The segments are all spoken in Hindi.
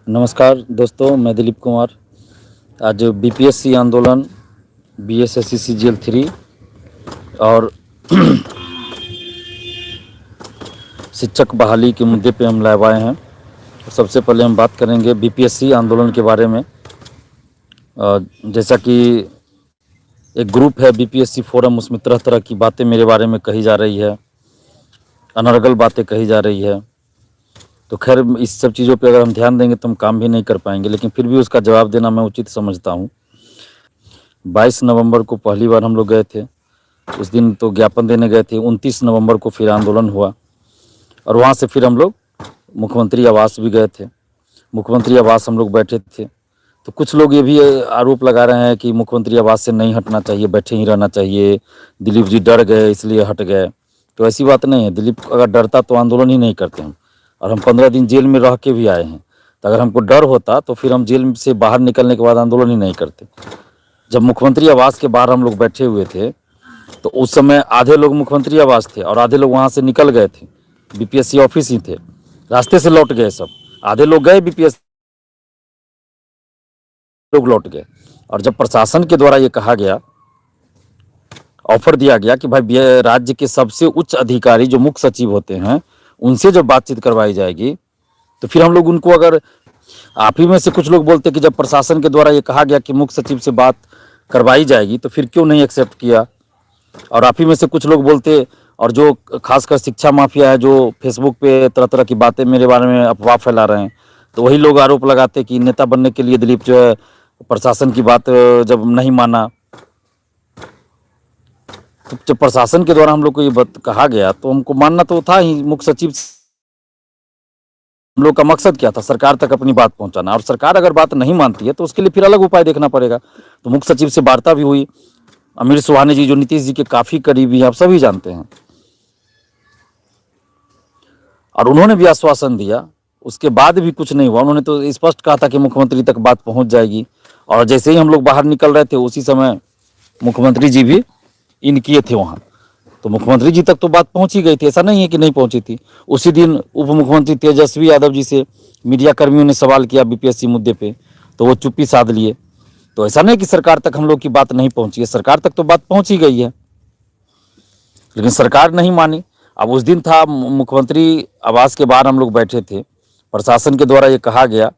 नमस्कार दोस्तों, मैं दिलीप कुमार। आज बीपीएससी आंदोलन, बीएसएससी सीजीएल 3 और शिक्षक बहाली के मुद्दे पे हम लाए आए हैं। सबसे पहले हम बात करेंगे बीपीएससी आंदोलन के बारे में। जैसा कि एक ग्रुप है बीपीएससी फोरम, उसमें तरह तरह की बातें मेरे बारे में कही जा रही है, अनर्गल बातें कही जा रही है। तो खैर, इस सब चीज़ों पे अगर हम ध्यान देंगे तो हम काम भी नहीं कर पाएंगे, लेकिन फिर भी उसका जवाब देना मैं उचित समझता हूँ। 22 नवंबर को पहली बार हम लोग गए थे, उस दिन तो ज्ञापन देने गए थे। 29 नवंबर को फिर आंदोलन हुआ और वहाँ से फिर हम लोग मुख्यमंत्री आवास भी गए थे। मुख्यमंत्री आवास हम लोग बैठे थे, तो कुछ लोग ये भी आरोप लगा रहे हैं कि मुख्यमंत्री आवास से नहीं हटना चाहिए, बैठे ही रहना चाहिए, दिलीप जी डर गए इसलिए हट गए। तो ऐसी बात नहीं है। दिलीप अगर डरता तो आंदोलन ही नहीं करते हम, और हम 15 दिन जेल में रह के भी आए हैं। तो अगर हमको डर होता तो फिर हम जेल से बाहर निकलने के बाद आंदोलन ही नहीं करते। जब मुख्यमंत्री आवास के बाहर हम लोग बैठे हुए थे तो उस समय आधे लोग मुख्यमंत्री आवास थे और आधे लोग वहाँ से निकल गए थे, बीपीएससी ऑफिस ही थे, रास्ते से लौट गए सब। आधे लोग गए बीपीएससी, लोग लौट गए। और जब प्रशासन के द्वारा ये कहा गया, ऑफर दिया गया कि भाई राज्य के सबसे उच्च अधिकारी जो मुख्य सचिव होते हैं उनसे जब बातचीत करवाई जाएगी, तो फिर हम लोग उनको, अगर आप ही में से कुछ लोग बोलते कि जब प्रशासन के द्वारा ये कहा गया कि मुख्य सचिव से बात करवाई जाएगी तो फिर क्यों नहीं एक्सेप्ट किया। और आप ही में से कुछ लोग बोलते, और जो खासकर शिक्षा माफिया है जो फेसबुक पे तरह तरह की बातें मेरे बारे में अफवाह फैला रहे हैं, तो वही लोग आरोप लगाते कि नेता बनने के लिए दिलीप जो है प्रशासन की बात जब नहीं माना। तो जब प्रशासन के द्वारा हम लोग को ये बात कहा गया तो हमको मानना तो था ही। मुख्य सचिव, हम लोग का मकसद क्या था? सरकार तक अपनी बात पहुंचाना। और सरकार अगर बात नहीं मानती है तो उसके लिए फिर अलग उपाय देखना पड़ेगा। तो मुख्य सचिव से वार्ता भी हुई। अमीर सुहाने जी जो नीतीश जी के काफी करीबी हैं, आप सभी जानते हैं, और उन्होंने भी आश्वासन दिया। उसके बाद भी कुछ नहीं हुआ। उन्होंने तो स्पष्ट कहा था कि मुख्यमंत्री तक बात पहुंच जाएगी, और जैसे ही हम लोग बाहर निकल रहे थे उसी समय मुख्यमंत्री जी भी इन किए थे वहाँ। तो मुख्यमंत्री जी तक तो बात पहुंच ही गई थी, ऐसा नहीं है कि नहीं पहुंची थी। उसी दिन उप मुख्यमंत्री तेजस्वी यादव जी से मीडिया कर्मियों ने सवाल किया बीपीएससी मुद्दे पे, तो वो चुप्पी साध लिए। तो ऐसा नहीं कि सरकार तक हम लोग की बात नहीं पहुंची है, सरकार तक तो बात पहुंच ही गई है, लेकिन सरकार नहीं मानी। अब उस दिन था मुख्यमंत्री आवास के बाहर हम लोग बैठे थे, प्रशासन के द्वारा ये कहा गया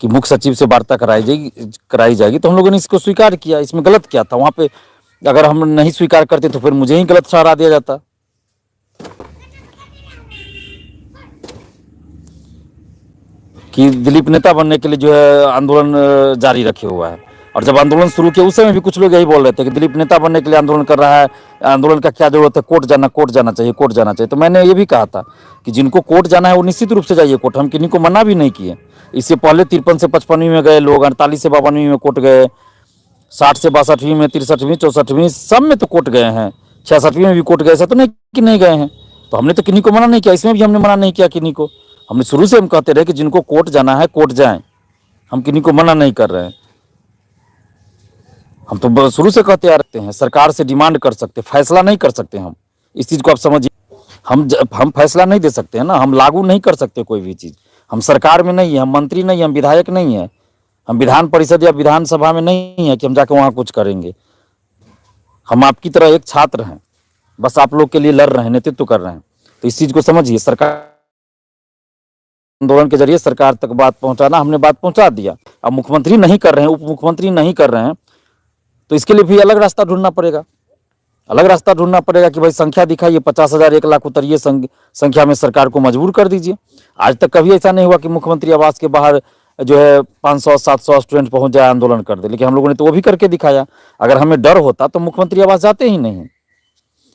कि मुख्य सचिव से वार्ता कराई जाएगी, तो हम लोगों ने इसको स्वीकार किया। इसमें गलत क्या था? वहाँ पे अगर हम नहीं स्वीकार करते तो फिर मुझे ही गलत ठहरा दिया जाता कि दिलीप नेता बनने के लिए जो है आंदोलन जारी रखे हुआ है। और जब आंदोलन शुरू किया उस समय भी कुछ लोग यही बोल रहे थे कि दिलीप नेता बनने के लिए आंदोलन कर रहा है, आंदोलन का क्या जरूरत है, कोर्ट जाना चाहिए, कोर्ट जाना चाहिए। तो मैंने ये भी कहा था कि जिनको कोर्ट जाना है वो निश्चित रूप से जाइए कोर्ट, हम किन्हीं को मना भी नहीं किए। इससे पहले 53 से 55वीं में गए लोग, 48 से 52वीं में कोर्ट गए, 60 से 62वीं में, 63वीं 64वीं सब में तो कोर्ट गए हैं, 66वीं में भी कोर्ट गए। ऐसा तो नहीं कि नहीं गए हैं। तो हमने तो किन्हीं को मना नहीं किया, इसमें भी हमने मना नहीं किया किन्हीं को। हमने शुरू से हम कहते रहे कि जिनको कोर्ट जाना है कोर्ट जाएं, हम किन्हीं को मना नहीं कर रहे हैं। हम तो शुरू से कहते आ रहे हैं, सरकार से डिमांड कर सकते, फैसला नहीं कर सकते हम। इस चीज़ को आप समझिए। हम फैसला नहीं दे सकते हैं ना, हम लागू नहीं कर सकते कोई भी चीज़। हम सरकार में नहीं है, हम मंत्री नहीं है, हम विधायक नहीं है, हम विधान परिषद या विधानसभा में नहीं है कि हम जाके वहाँ कुछ करेंगे। हम आपकी तरह एक छात्र हैं, बस आप लोग के लिए लड़ रहे हैं, नेतृत्व कर रहे हैं। तो इस चीज़ को समझिए। सरकार आंदोलन के जरिए सरकार तक बात पहुंचाना, हमने बात पहुंचा दिया। अब मुख्यमंत्री नहीं कर रहे हैं, उप मुख्यमंत्री नहीं कर रहे हैं, तो इसके लिए भी अलग रास्ता ढूंढना पड़ेगा। अलग रास्ता ढूंढना पड़ेगा कि भाई संख्या दिखाइए, 50,000 1 लाख उतरिए, संख्या में सरकार को मजबूर कर दीजिए। आज तक कभी ऐसा नहीं हुआ कि मुख्यमंत्री आवास के बाहर जो है 500-700 स्टूडेंट पहुंच जाए, आंदोलन कर दे, लेकिन हम लोगों ने तो वो भी करके दिखाया। अगर हमें डर होता तो मुख्यमंत्री आवास जाते ही नहीं।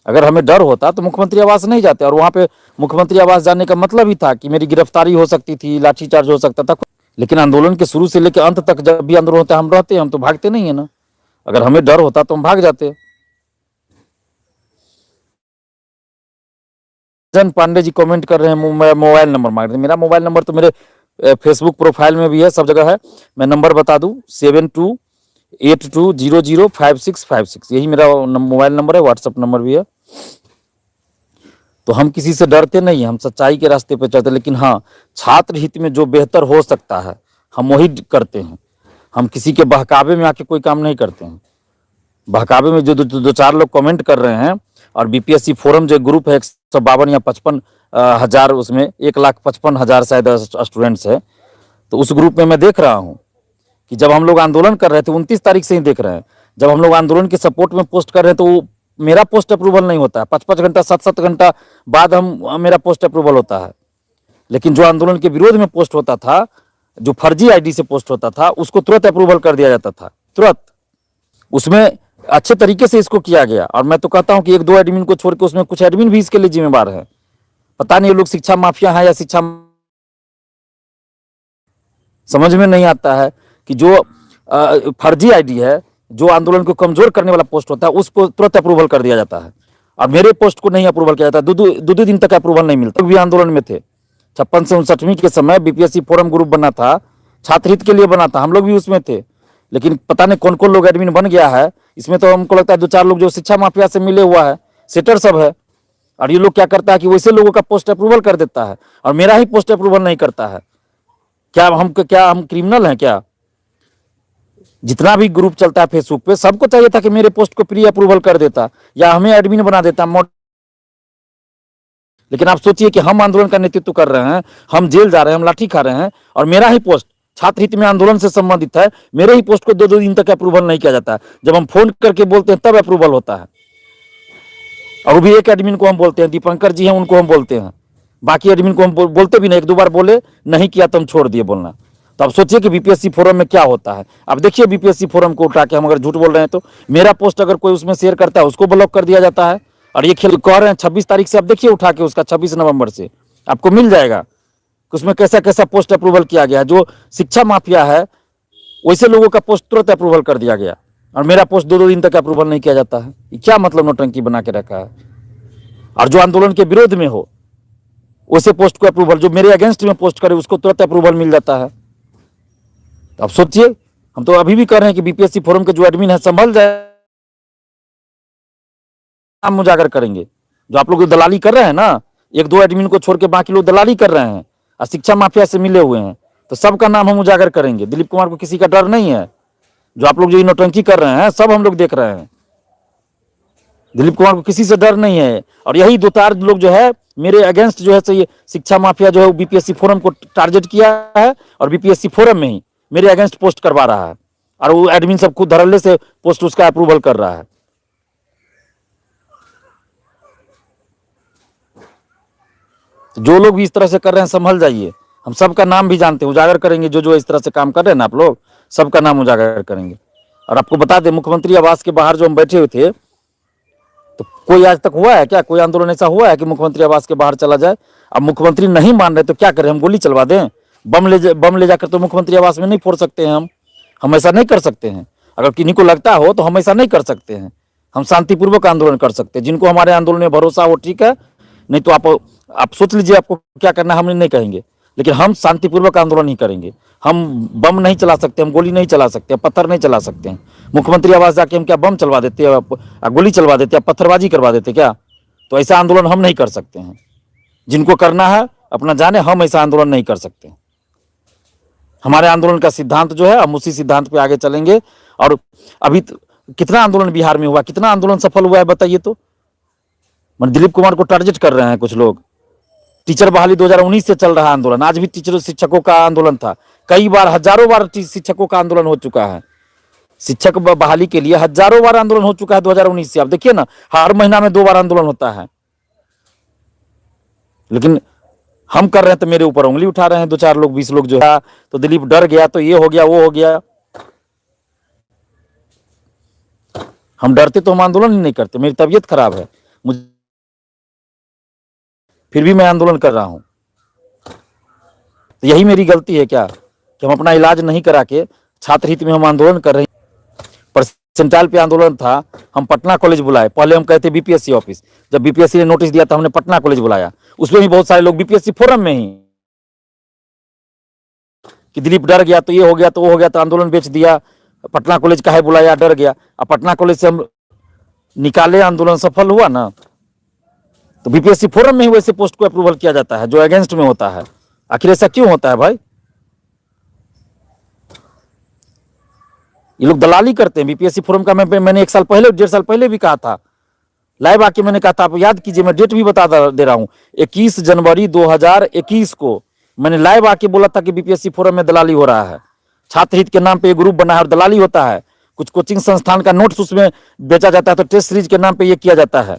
अगर हमें डर होता तो मुख्यमंत्री आवास नहीं जाते। और वहाँ पे मुख्यमंत्री आवास जाने का मतलब ही था कि मेरी गिरफ्तारी हो सकती थी, लाठीचार्ज हो सकता था। लेकिन आंदोलन के शुरू से लेकर अंत तक जब भी आंदोलन होता है हम रहते हैं, हम तो भागते नहीं है ना। अगर हमें डर होता तो हम भाग जाते। जन पांडे जी कमेंट कर रहे हैं, मोबाइल नंबर मांग रहे हैं। मेरा मोबाइल नंबर तो मेरे फेसबुक प्रोफाइल में भी है, सब जगह है। मैं नंबर बता दूं, 7282005656, यही मेरा मोबाइल नंबर है, व्हाट्सएप नंबर भी है। तो हम किसी से डरते नहीं हैं, हम सच्चाई के रास्ते पे चलते हैं। लेकिन हाँ, छात्र हित में जो बेहतर हो सकता है हम वही करते हैं। हम किसी के बहकावे में आके कोई काम नहीं करते हैं। बहकावे में जो दो चार लोग कमेंट कर रहे हैं, और बीपीएससी फोरम जो ग्रुप है 152 या 55 हजार, उसमें 1,55,000 शायद स्टूडेंट्स है। तो उस ग्रुप में मैं देख रहा हूँ कि जब हम लोग आंदोलन कर रहे थे, 29 तारीख से ही देख रहे हैं, जब हम लोग आंदोलन के सपोर्ट में पोस्ट कर रहे हैं तो वो मेरा पोस्ट अप्रूवल नहीं होता है। 5-5 घंटा 7-7 घंटा बाद मेरा पोस्ट अप्रूवल होता है। लेकिन जो आंदोलन के विरोध में पोस्ट होता था, जो फर्जी आईडी से पोस्ट होता था, उसको तुरंत अप्रूवल कर दिया जाता था, तुरंत। उसमें अच्छे तरीके से इसको किया गया। और मैं तो कहता हूं कि 1-2 एडमिन को छोड़ के उसमें कुछ एडमिन भी इसके लिए जिम्मेवार है। पता नहीं ये लोग शिक्षा माफिया है या शिक्षा, समझ में नहीं आता है कि जो फर्जी आईडी है, जो आंदोलन को कमजोर करने वाला पोस्ट होता है, उसको तुरंत अप्रूवल कर दिया जाता है। और मेरे पोस्ट को नहीं अप्रूवल किया जाता, दो दिन तक अप्रूवल नहीं मिलता। भी आंदोलन में थे 56 से 59वीं के समय बीपीएससी फोरम ग्रुप बना था, छात्र हित के लिए बना था, हम लोग भी उसमें थे। लेकिन पता नहीं कौन कौन लोग एडमिन बन गया है इसमें। तो हमको लगता है 2-4 लोग जो शिक्षा माफिया से मिले हुआ है, सेटर सब है। और ये लोग क्या करता है कि वैसे लोगों का पोस्ट अप्रूवल कर देता है और मेरा ही पोस्ट अप्रूवल नहीं करता है। क्या हम क्रिमिनल हैं क्या? जितना भी ग्रुप चलता है फेसबुक पे, सबको चाहिए था कि मेरे पोस्ट को प्री अप्रूवल कर देता या हमें एडमिन बना देता। लेकिन आप सोचिए कि हम आंदोलन का नेतृत्व कर रहे हैं, हम जेल जा रहे हैं, हम लाठी खा रहे हैं, और मेरा ही पोस्ट छात्र हित में आंदोलन से संबंधित है, मेरे ही पोस्ट को 2-2 दिन तक अप्रूवल नहीं किया जाता है। जब हम फोन करके बोलते हैं तब अप्रूवल होता है। और वो भी एक एडमिन को हम बोलते हैं, दीपंकर जी हैं, उनको हम बोलते हैं। बाकी एडमिन को हम बोलते भी नहीं, 1-2 बार बोले, नहीं किया तो हम छोड़ दिए बोलना। तो आप सोचिए कि बीपीएससी फोरम में क्या होता है। अब देखिए बीपीएससी फोरम को उठा के हम अगर झूठ बोल रहे हैं तो मेरा पोस्ट अगर कोई उसमें शेयर करता है उसको ब्लॉक कर दिया जाता है। और ये खेल कह रहे हैं 26 तारीख से, आप देखिए उठा के उसका 26 नवंबर से आपको मिल जाएगा कि उसमें कैसा कैसा पोस्ट अप्रूवल किया गया। जो शिक्षा माफिया है वैसे लोगों का पोस्ट तुरंत अप्रूवल कर दिया गया, और मेरा पोस्ट 2-2 दिन तक अप्रूवल नहीं किया जाता है। ये क्या मतलब नौटंकी बना के रखा है। और जो आंदोलन के विरोध में हो वैसे पोस्ट को अप्रूवल, जो मेरे अगेंस्ट में पोस्ट करे उसको तुरंत अप्रूवल मिल जाता है। तो आप सोचिए, हम तो अभी भी कह रहे हैं कि बीपीएससी फोरम के जो एडमिन है संभल जाए, हम उजागर करेंगे। जो आप लोग दलाली कर रहे हैं ना, 1-2 एडमिन को छोड़ के बाकी लोग दलाली कर रहे हैं और शिक्षा माफिया से मिले हुए हैं, तो सबका नाम हम उजागर करेंगे। दिलीप कुमार को किसी का डर नहीं है। जो आप लोग जो नौटंकी कर रहे हैं सब हम लोग देख रहे हैं। दिलीप कुमार को किसी से डर नहीं है। और यही 2-4 लोग जो है मेरे अगेंस्ट जो है शिक्षा माफिया जो है बीपीएससी फोरम को टारगेट किया है, और बीपीएससी फोरम में ही मेरे अगेंस्ट पोस्ट करवा रहा है, और वो एडमिन सब खुद धड़ल्ले से पोस्ट उसका अप्रूवल कर रहा है। तो जो लोग भी इस तरह से कर रहे हैं संभल जाइए। हम सबका नाम भी जानते हैं, उजागर करेंगे। जो इस तरह से काम कर रहे हैं ना आप लोग, सबका नाम उजागर करेंगे। और आपको बता दें, मुख्यमंत्री आवास के बाहर जो हम बैठे हुए थे, तो कोई आज तक हुआ है क्या, कोई आंदोलन ऐसा हुआ है कि मुख्यमंत्री आवास के बाहर चला जाए? अब मुख्यमंत्री नहीं मान रहे तो क्या करें, हम गोली चलवा दें? बम ले जाकर तो मुख्यमंत्री आवास में नहीं फोड़ सकते हैं। हम ऐसा नहीं कर सकते हैं। अगर किन्हीं को लगता हो तो हम ऐसा नहीं कर सकते हैं। हम शांतिपूर्वक आंदोलन कर सकते हैं। जिनको हमारे आंदोलन में भरोसा हो ठीक है, नहीं तो आप सोच लीजिए आपको क्या करना है, हम नहीं कहेंगे। लेकिन हम शांतिपूर्वक आंदोलन ही करेंगे। हम बम नहीं चला सकते, हम गोली नहीं चला सकते, पत्थर नहीं चला सकते हैं। मुख्यमंत्री आवास जाके हम क्या बम चलवा देते हैं, गोली चलवा देते हैं, पत्थरबाजी करवा देते क्या? तो ऐसा आंदोलन हम नहीं कर सकते हैं। जिनको करना है अपना जाने, हम ऐसा आंदोलन नहीं कर सकते। हमारे आंदोलन का सिद्धांत जो है, हम उसी सिद्धांत पे आगे चलेंगे। और अभी कितना आंदोलन बिहार में हुआ, कितना आंदोलन सफल हुआ है बताइए तो। दिलीप कुमार को टारगेट कर रहे हैं कुछ लोग। टीचर बहाली 2019 से चल रहा आंदोलन, आज भी टीचरों शिक्षकों का आंदोलन था। कई बार, हजारों बार शिक्षकों का आंदोलन हो चुका है। शिक्षक बहाली के लिए हजारों बार आंदोलन हो चुका है 2019 से। आप देखिए ना, हर महीना में 2 बार आंदोलन होता है। लेकिन हम कर रहे हैं तो मेरे ऊपर उंगली उठा रहे हैं 2-4 लोग, 20 लोग जो है। तो दिलीप डर गया तो ये हो गया, वो हो गया। हम डरते तो हम आंदोलन ही नहीं करते। मेरी तबीयत खराब है, मुझे फिर भी मैं आंदोलन कर रहा हूं। तो यही मेरी गलती है क्या कि हम अपना इलाज नहीं करा के छात्र हित में हम आंदोलन कर रहे हैं। परसेंटाइल पे आंदोलन था, हम पटना कॉलेज बुलाए। पहले हम कहते बीपीएससी ऑफिस, जब बीपीएससी ने नोटिस दिया तो हमने पटना कॉलेज बुलाया। उसमें भी बहुत सारे लोग बीपीएससी फोरम में ही, कि दिलीप डर गया तो ये हो गया, तो वो हो गया, तो आंदोलन बेच दिया। पटना कॉलेज काहे बुलाया, डर गया। अब पटना कॉलेज से हम निकाले, आंदोलन सफल हुआ ना। तो बीपीएससी फोरम में ही वैसे पोस्ट को अप्रूवल किया जाता है जो अगेंस्ट में होता है। आखिर ऐसा क्यों होता है भाई? ये लोग दलाली करते हैं। बीपीएससी फोरम का मैंने 1 साल पहले 1.5 साल पहले भी कहा था, लाइव आके मैंने कहा था, आप याद कीजिए, मैं डेट भी बता दे रहा हूं। 21 जनवरी 2021 को मैंने लाइव आके बोला था कि बीपीएससी फोरम में दलाली हो रहा है, छात्र हित के नाम पे ग्रुप बना है और दलाली होता है। कुछ कोचिंग संस्थान का नोट्स उसमें बेचा जाता है, तो टेस्ट सीरीज के नाम पे ये किया जाता है।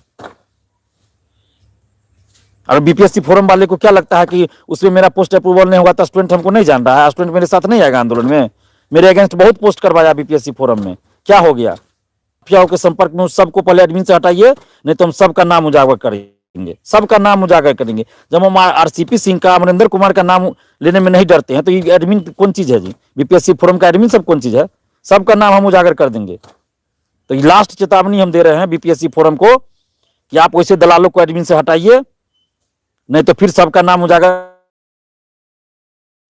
और बीपीएससी फोरम वाले को क्या लगता है कि उसमें मेरा पोस्ट अप्रूवल नहीं होगा तो स्टूडेंट हमको नहीं जान रहा है, स्टूडेंट मेरे साथ नहीं आएगा आंदोलन में? मेरे अगेंस्ट बहुत पोस्ट करवाया बीपीएससी फोरम में, क्या हो गया? माफियाओं के संपर्क में उस सबको पहले एडमिन से हटाइए, नहीं तो हम सबका नाम उजागर करेंगे, सबका नाम उजागर करेंगे। जब हम आरसीपी सिंह का, अमरिंदर कुमार का नाम लेने में नहीं डरते हैं, तो ये एडमिन कौन चीज है जी? बीपीएससी फोरम का एडमिन सब कौन चीज है? सबका नाम हम उजागर कर देंगे। तो ये लास्ट चेतावनी हम दे रहे हैं बीपीएससी फोरम को कि आप वैसे दलालों को एडमिन से हटाइए, नहीं तो फिर सबका नाम उजागर,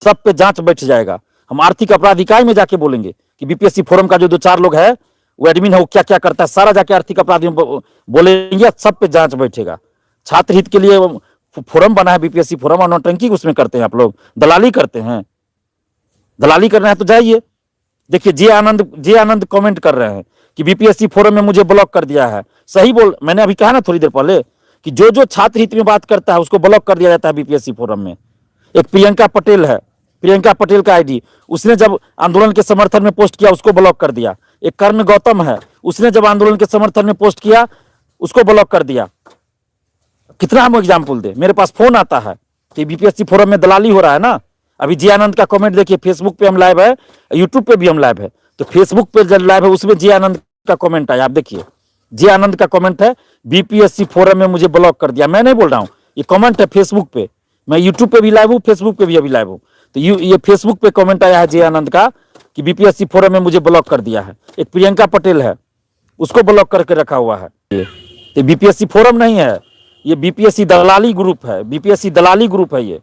सब पे जांच बैठ जाएगा। हम आर्थिक अपराध इकाई में जाके बोलेंगे कि बीपीएससी फोरम का जो 2-4 लोग है वो एडमिन है, वो क्या क्या करता है, सारा जाके आर्थिक अपराध में बोलेंगे, सब पे जांच बैठेगा। छात्र हित के लिए फोरम बना है बीपीएससी फोरम, और नौटंकी उसमें करते हैं आप लोग, दलाली करते हैं। दलाली करना है तो जाइए। देखिए जे आनंद कमेंट कर रहे हैं कि बीपीएससी फोरम में मुझे ब्लॉक कर दिया है। सही बोल, मैंने अभी कहा ना थोड़ी देर पहले कि जो जो छात्र हित में बात करता है उसको ब्लॉक कर दिया जाता है बीपीएससी फोरम में। एक प्रियंका पटेल है, प्रियंका पटेल का आईडी, उसने जब आंदोलन के समर्थन में पोस्ट किया उसको ब्लॉक कर दिया। एक कर्ण गौतम है, उसने जब आंदोलन के समर्थन में पोस्ट किया उसको ब्लॉक कर दिया। कितना हम एग्जाम्पल दे? मेरे पास फोन आता है कि बीपीएससी फोरम में दलाली हो रहा है ना। अभी जे आनंद का कमेंट देखिए, फेसबुक पे हम लाइव है, यूट्यूब पे भी हम लाइव है। तो फेसबुक पे जब लाइव है उसमें जे आनंद का कमेंट आया, आप देखिए जे आनंद का कमेंट है, बीपीएससी फोरम में मुझे ब्लॉक कर दिया। मैं नहीं बोल रहा हूं, ये कमेंट है फेसबुक पे। मैं यूट्यूब पे भी लाइव हूं, फेसबुक पे भी अभी लाइव हूं। तो ये फेसबुक पे कमेंट आया है जे आनंद का कि बीपीएससी फोरम में मुझे ब्लॉक कर दिया है। एक प्रियंका पटेल है, उसको ब्लॉक करके रखा हुआ है। ये बीपीएससी फोरम नहीं है, ये बीपीएससी दलाली ग्रुप है, बीपीएससी दलाली ग्रुप है। ये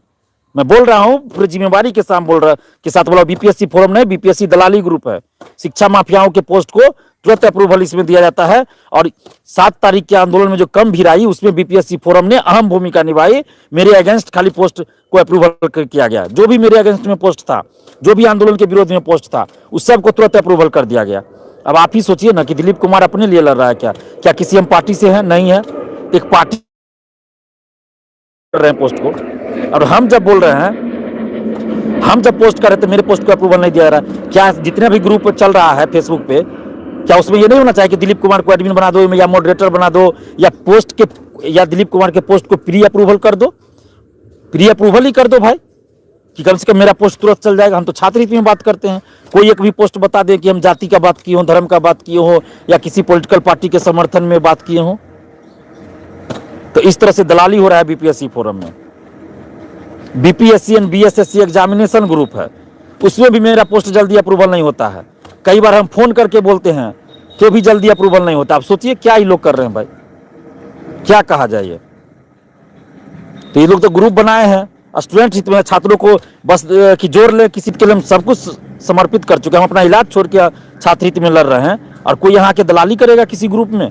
मैं बोल रहा हूं पूरी जिम्मेवारी के साथ बोला, बीपीएससी फोरम नहीं, बीपीएससी दलाली ग्रुप है। शिक्षा माफियाओं के पोस्ट को तुरंत अप्रूवल इसमें दिया जाता है। और 7 तारीख के आंदोलन में जो कम भीड़ आई उसमें बीपीएससी फोरम ने अहम भूमिका निभाई। मेरे अगेंस्ट खाली पोस्ट को अप्रूवल किया गया, जो भी मेरे अगेंस्ट में पोस्ट था, जो भी आंदोलन के विरोध में पोस्ट था, उस सब को तुरंत अप्रूवल कर दिया गया। अब आप ही सोचिए ना कि दिलीप कुमार अपने लिए लड़ रहा है क्या किसी हम पार्टी से है? नहीं है, एक पार्टी कर रहे हैं पोस्ट को। और हम जब बोल रहे हैं, हम जब पोस्ट कर रहे थे मेरे पोस्ट को अप्रूवल नहीं दिया जा रहा, क्या जितने भी ग्रुप चल रहा है फेसबुक पे, क्या उसमें ये नहीं होना चाहिए कि दिलीप कुमार को एडमिन बना दो या मॉडरेटर बना दो, या पोस्ट के या दिलीप कुमार के पोस्ट को प्री अप्रूवल कर दो, प्री अप्रूवल ही कर दो भाई, कि कम से कम मेरा पोस्ट तुरंत चल जाएगा। हम तो छात्र हित में बात करते हैं, कोई एक भी पोस्ट बता दें कि हम जाति का बात किए हो, धर्म का बात किए हो, या किसी पॉलिटिकल पार्टी के समर्थन में बात किए हो। तो इस तरह से दलाली हो रहा है बीपीएससी फोरम में। BPSC and BSSC examination group है, उसमें भी मेरा पोस्ट जल्दी अप्रूवल नहीं होता है। कई बार हम फोन करके बोलते हैं तो भी जल्दी अप्रूवल नहीं होता। आप सोचिए क्या ही लोग कर रहे हैं भाई, क्या कहा जाए। तो ये लोग तो ग्रुप बनाए हैं स्टूडेंट हित में, छात्रों को बस कि जोड़ ले किसी के लिए हम सब कुछ समर्पित कर चुके हैं। हम अपना इलाज छोड़ के छात्र हित में लड़ रहे हैं, और कोई यहाँ के दलाली करेगा किसी ग्रुप में,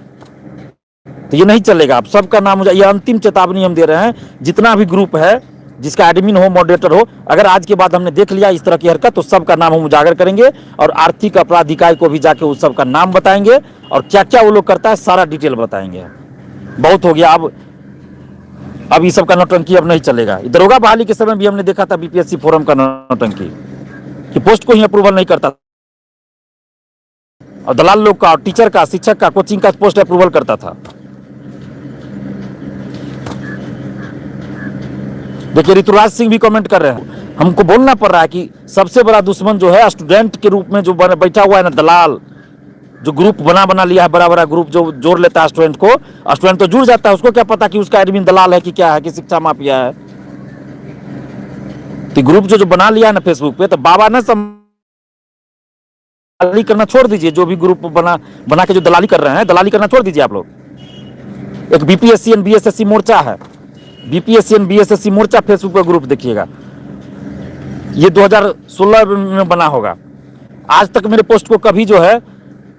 तो ये नहीं चलेगा। आप सबका नाम, ये अंतिम चेतावनी हम दे रहे हैं, जितना भी ग्रुप है जिसका एडमिन हो, मॉडरेटर हो, अगर आज के बाद हमने देख लिया इस तरह की हरकत, तो सबका नाम हम उजागर करेंगे और आर्थिक अपराध इकाई को भी जाके उस सबका नाम बताएंगे और क्या क्या वो लोग करता है सारा डिटेल बताएंगे। बहुत हो गया, अब ये सब का नौटंकी अब नहीं चलेगा। दरोगा बहाली के समय भी हमने देखा था बीपीएससी फोरम का नौटंकी, कि पोस्ट को ही अप्रूवल नहीं करता और दलाल लोग का, टीचर का, शिक्षक का, कोचिंग का पोस्ट अप्रूवल करता था। देखिए ऋतुराज सिंह भी कमेंट कर रहे हैं, हमको बोलना पड़ रहा है कि सबसे बड़ा दुश्मन जो है स्टूडेंट के रूप में जो बैठा हुआ है ना, दलाल, जो ग्रुप बना लिया है, बड़ा ग्रुप जो जोड़ लेता है स्टूडेंट को, स्टूडेंट तो जुड़ जाता है, उसको क्या पता कि उसका एडमिन दलाल है कि क्या है, कि शिक्षा माफिया है। तो ग्रुप जो बना लिया है ना फेसबुक पे, तो बाबा ना दलाली करना छोड़ दीजिए। जो भी ग्रुप बना के जो दलाली कर रहे हैं, दलाली करना छोड़ दीजिए आप लोग। एक बीपीएससी एंड बीएसएससी मोर्चा है, BPSC and BSSC Morcha Facebook पर ग्रुप देखिएगा, ये 2016 में बना होगा। आज तक मेरे पोस्ट को कभी जो है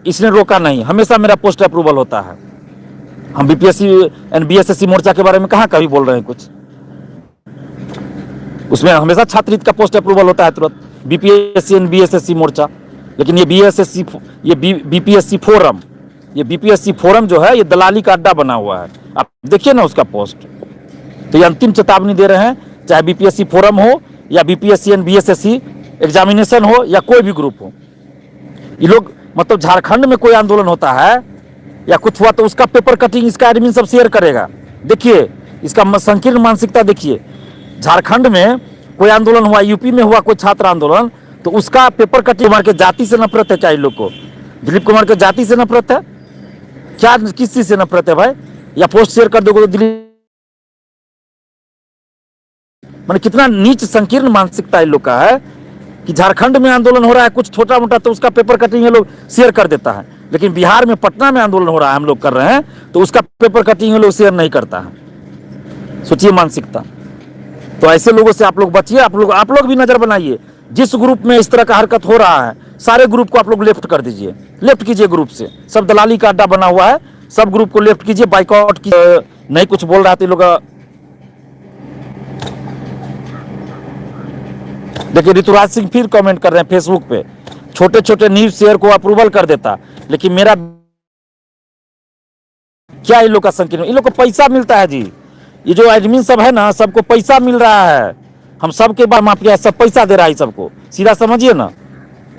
इसने रोका नहीं, हमेशा मेरा पोस्ट अप्रूवल होता है। हम बीपीएससी एंड बीएसएससी मोर्चा के बारे में कहाँ कभी बोल रहे हैं कुछ? उसमें हमेशा छात्रहित का पोस्ट अप्रूवल होता है तुरंत, बीपीएससी एंड बीएसएससी मोर्चा। लेकिन ये बीएसएससी, ये बीपीएससी फोरम, ये बीपीएससी फोरम जो है ये दलाली का अड्डा बना हुआ है। आप देखिए ना उसका पोस्ट। तो ये अंतिम चेतावनी दे रहे हैं, चाहे बीपीएससी फोरम हो या बीपीएससी एंड बीएसएससी एग्जामिनेशन हो या कोई भी ग्रुप हो, ये लोग मतलब झारखंड में कोई आंदोलन होता है या कुछ हुआ तो उसका पेपर कटिंग इसका एडमिन सब शेयर करेगा। देखिए इसका संकीर्ण मानसिकता देखिए। झारखंड में कोई आंदोलन हुआ, यूपी में हुआ कोई छात्र आंदोलन, तो उसका पेपर कटिंग। कुमार के जाति से नफरत है क्या इन लोग को? दिलीप कुमार के जाति से नफरत है क्या? किस चीज से नफरत है भाई? या पोस्ट शेयर कर दोगे तो दिलीप, मैंने कितना नीच संकीर्ण मानसिकता इन लोग का है कि झारखंड में आंदोलन हो रहा है कुछ छोटा मोटा तो उसका पेपर कटिंग ये लोग शेयर कर देता है, लेकिन बिहार में पटना में आंदोलन हो रहा है, हम लोग कर रहे हैं, तो उसका पेपर कटिंग ये लोग शेयर नहीं करता है। सोचिए मानसिकता। तो ऐसे लोगों से आप लोग बचिए। आप लोग भी नजर बनाइए। जिस ग्रुप में इस तरह का हरकत हो रहा है, सारे ग्रुप को आप लोग लेफ्ट कर दीजिए, लेफ्ट कीजिए ग्रुप से। सब दलाली का अड्डा बना हुआ है, सब ग्रुप को लेफ्ट कीजिए, बाइकआउट कीजिए। नहीं कुछ बोल रहा था लोग। देखिए ऋतुराज सिंह फिर कमेंट कर रहे हैं फेसबुक पे, छोटे छोटे न्यूज शेयर को अप्रूवल कर देता, लेकिन मेरा क्या इन लोग का संकीर्ण? इन लोग को पैसा मिलता है जी। ये जो एडमिन सब है ना, सबको पैसा मिल रहा है। हम सबके बाद माफिया सब पैसा दे रहा है सबको, सीधा समझिए ना।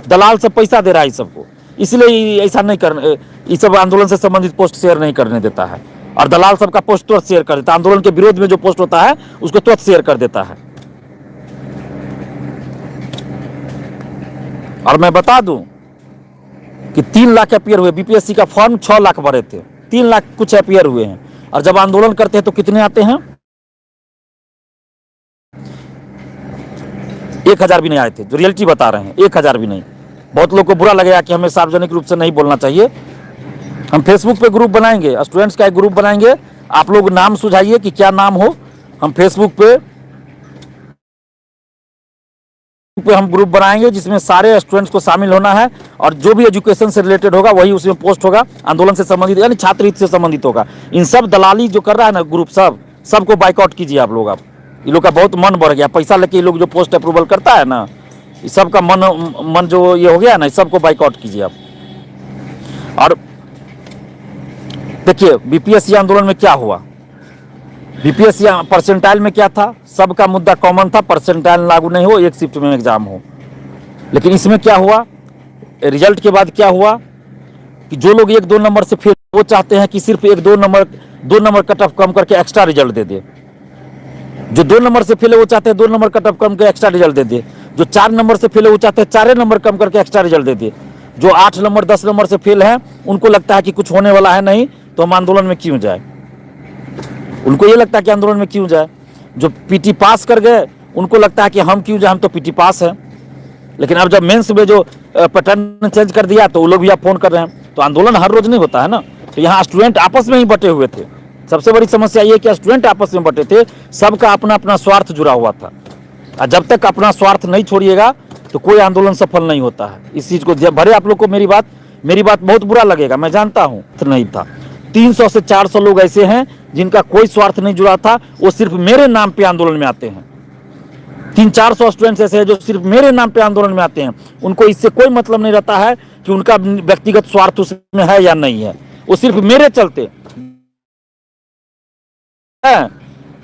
दलाल सब पैसा दे रहा है सबको, इसलिए ऐसा नहीं करने, ये सब आंदोलन से संबंधित पोस्ट शेयर नहीं करने देता है। और दलाल सबका पोस्ट तुरंत शेयर कर देता है। आंदोलन के विरोध में जो पोस्ट होता है उसको तुरंत शेयर कर देता है। और मैं बता दूं कि 3 लाख अपियर हुए, बीपीएससी का फॉर्म 6 लाख भरे थे, 3 लाख कुछ अपियर हुए हैं। और जब आंदोलन करते हैं तो कितने आते हैं? 1000 भी नहीं आए थे, जो रियलिटी बता रहे हैं, 1000 भी नहीं। बहुत लोग को बुरा लगेगा कि हमें सार्वजनिक रूप से नहीं बोलना चाहिए। हम फेसबुक पे ग्रुप बनाएंगे, स्टूडेंट्स का एक ग्रुप बनाएंगे। आप लोग नाम सुझाइए कि क्या नाम हो। हम फेसबुक पे हम ग्रुप बनाएंगे जिसमें सारे स्टूडेंट्स को शामिल होना है, और जो भी एजुकेशन से रिलेटेड होगा वही उसमें पोस्ट होगा, आंदोलन से संबंधित यानी छात्र हित से संबंधित होगा। इन सब दलाली जो कर रहा है ना ग्रुप, सबको बाइकआउट कीजिए आप लोग। आप ये लोग का बहुत मन बढ़ गया, पैसा लेके ये लोग जो पोस्ट अप्रूवल करता है ना, इस सब का मन जो ये हो गया ना, इस सबको बाइकआउट कीजिए आप। और देखिए बीपीएससी आंदोलन में क्या हुआ, बीपीएससी परसेंटाइल में क्या था, सबका मुद्दा कॉमन था, परसेंटाइल लागू नहीं हो, एक शिफ्ट में एग्जाम हो। लेकिन इसमें क्या हुआ, रिजल्ट के बाद क्या हुआ कि जो लोग 1-2 नंबर से फेल, वो चाहते हैं कि सिर्फ 1-2 नंबर कट ऑफ कम करके एक्स्ट्रा रिजल्ट दे दे। जो 2 नंबर से फेल है वो चाहते हैं 2 नंबर कट ऑफ कम करके एक्स्ट्रा रिजल्ट दे दे। जो 4 नंबर से फेल है वो चाहते हैं 4 नंबर कम करके एक्स्ट्रा रिजल्ट दे दे। जो 8 नंबर 10 नंबर से फेल है उनको लगता है कि कुछ होने वाला है नहीं, तो हम आंदोलन में क्यों जाए। उनको ये लगता है कि आंदोलन में क्यों जाए। जो पीटी पास कर गए उनको लगता है कि हम क्यों जाए, हम तो पीटी पास है। लेकिन अब जब मेंस में जो पैटर्न चेंज कर दिया तो वो लोग भी आप फोन कर रहे हैं। तो आंदोलन हर रोज नहीं होता है ना। तो यहाँ स्टूडेंट आपस में ही बटे हुए थे। सबसे बड़ी समस्या ये कि स्टूडेंट आपस में बटे थे, सबका अपना अपना स्वार्थ जुड़ा हुआ था। और जब तक अपना स्वार्थ नहीं छोड़िएगा तो कोई आंदोलन सफल नहीं होता है। इस चीज को भरे आप लोग को मेरी बात बहुत बुरा लगेगा, मैं जानता हूँ। नहीं था 300 से 400 लोग ऐसे हैं जिनका कोई स्वार्थ नहीं जुड़ा था, वो सिर्फ मेरे नाम पे आंदोलन में आते हैं। 300-400 स्टूडेंट्स ऐसे हैं जो सिर्फ मेरे नाम पे आंदोलन में आते हैं। उनको इससे कोई मतलब नहीं रहता है कि उनका व्यक्तिगत स्वार्थ उसमें है या नहीं है। वो सिर्फ मेरे चलते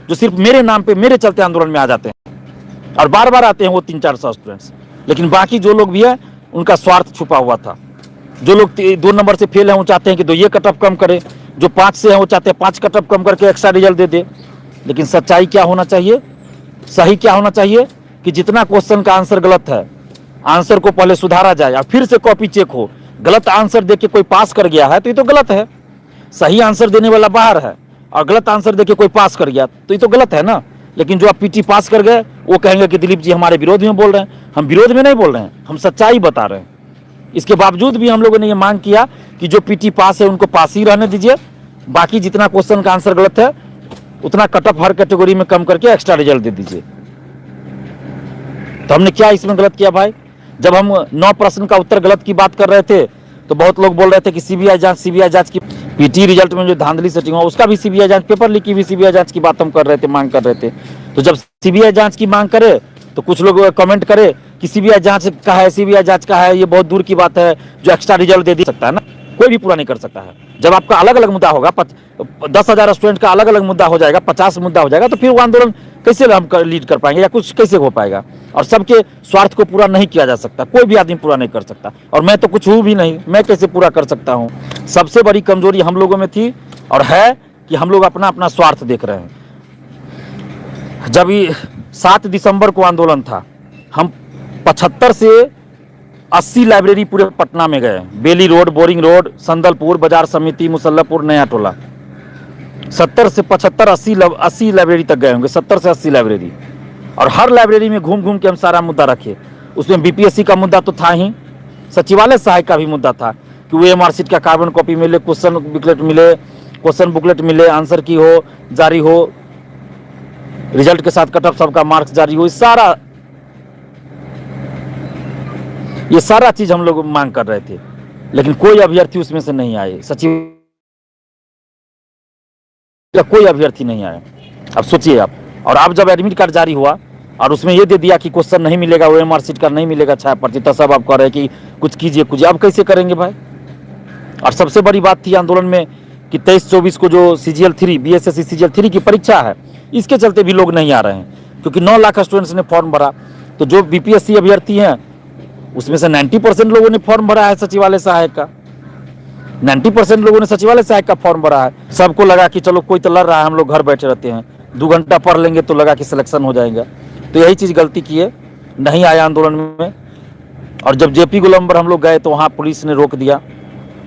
जो सिर्फ मेरे नाम पे मेरे चलते आंदोलन में आ जाते हैं, और बार बार आते हैं वो 300-400 स्टूडेंट्स। लेकिन बाकी जो लोग भी है उनका स्वार्थ छुपा हुआ था। जो लोग 2 नंबर से फेल हैं वो चाहते हैं कि 2 ये कट ऑफ कम करे। जो 5 से हैं वो चाहते हैं 5 कट ऑफ कम करके एक्स्ट्रा रिजल्ट दे दे। लेकिन सच्चाई क्या होना चाहिए, सही क्या होना चाहिए कि जितना क्वेश्चन का आंसर गलत है, आंसर को पहले सुधारा जाए और फिर से कॉपी चेक हो। गलत आंसर दे के कोई पास कर गया है तो ये तो गलत है। सही आंसर देने वाला बाहर है और गलत आंसर देके कोई पास कर गया तो ये तो गलत है ना। लेकिन जो आप पीटी पास कर गए वो कहेंगे कि दिलीप जी हमारे विरोध में बोल रहे हैं। हम विरोध में नहीं बोल रहे हैं, हम सच्चाई बता रहे हैं। इसके बावजूद भी हम लोगों ने ये मांग किया कि जो पीटी पास है उनको पास ही रहने दीजिए, बाकी जितना क्वेश्चन का आंसर गलत है उतना कट ऑफ हर कैटेगरी में कम करके एक्स्ट्रा रिजल्ट दे दीजिए। तो हमने क्या इसमें गलत किया भाई? जब हम 9 प्रश्न का उत्तर गलत की बात कर रहे थे तो बहुत लोग बोल रहे थे कि सीबीआई जांच की। पीटी रिजल्ट में जो धांधली सेटिंग हुआ उसका भी सीबीआई जांच, पेपर लीक की भी सीबीआई जांच की बात हम कर रहे थे, मांग कर रहे थे। तो जब सीबीआई जांच की मांग करे तो कुछ लोग कमेंट करे कि सीबीआई जांच का है, सीबीआई जांच का है, ये बहुत दूर की बात है, जो एक्स्ट्रा रिजल्ट दे सकता है ना, कोई भी पूरा नहीं कर सकता है। जब आपका अलग अलग मुद्दा होगा, 10,000 स्टूडेंट का अलग अलग मुद्दा हो जाएगा, 50 मुद्दा हो जाएगा, तो फिर वो आंदोलन कैसे हम लीड कर पाएंगे या कुछ कैसे हो पाएगा। और सबके स्वार्थ को पूरा नहीं किया जा सकता, कोई भी आदमी पूरा नहीं कर सकता, और मैं तो कुछ हूँ भी नहीं, मैं कैसे पूरा कर सकता हूँ। सबसे बड़ी कमजोरी हम लोगों में थी और है कि हम लोग अपना अपना स्वार्थ देख रहे हैं। जब 7 दिसंबर को आंदोलन था, हम 75 से 80 लाइब्रेरी पूरे पटना में गए, बेली रोड, बोरिंग रोड, संदलपुर, बाजार समिति, मुसल्लापुर, नया टोला, 70 से 75 80 लाइब्रेरी तक गए होंगे, 70 से 80 लाइब्रेरी। और हर लाइब्रेरी में घूम घूम के हम सारा मुद्दा रखे। उसमें बीपीएससी का मुद्दा तो था ही, सचिवालय सहायक का भी मुद्दा था कि वो एमआरसीट का कार्बन कॉपी मिले, क्वेश्चन बुकलेट मिले, आंसर की हो जारी हो, रिजल्ट के साथ कट ऑफ सबका मार्क्स जारी हो, ये सारा चीज हम लोग मांग कर रहे थे। लेकिन कोई अभ्यर्थी उसमें से नहीं आए, कोई अभ्यर्थी नहीं आया। अब सोचिए आप, और अब जब एडमिट कार्ड जारी हुआ और उसमें ये दे दिया कि क्वेश्चन नहीं मिलेगा, वो एमआरसीट का नहीं मिलेगा, छाया पर्ची, तो सब आप कह रहे हैं कि कुछ कीजिए कुछ, अब कैसे करेंगे भाई। और सबसे बड़ी बात थी आंदोलन में कि 23-24 को जो CGL 3 BSSC CGL 3 की परीक्षा है, इसके चलते भी लोग नहीं आ रहे हैं, क्योंकि 9 लाख स्टूडेंट्स ने फॉर्म भरा। तो जो बीपीएससी अभ्यर्थी हैं उसमें से 90% लोगों ने फॉर्म भरा है सचिवालय सहायक का, 90% लोगों ने सचिवालय सहायक का फॉर्म भरा है। सबको लगा कि चलो कोई तो लड़ रहा है, हम लोग घर बैठे रहते हैं, 2 घंटा पढ़ लेंगे तो लगा कि सिलेक्शन हो जाएगा। तो यही चीज़ गलती की है, नहीं आया आंदोलन में। और जब जेपी गोलंबर हम लोग गए तो वहाँ पुलिस ने रोक दिया,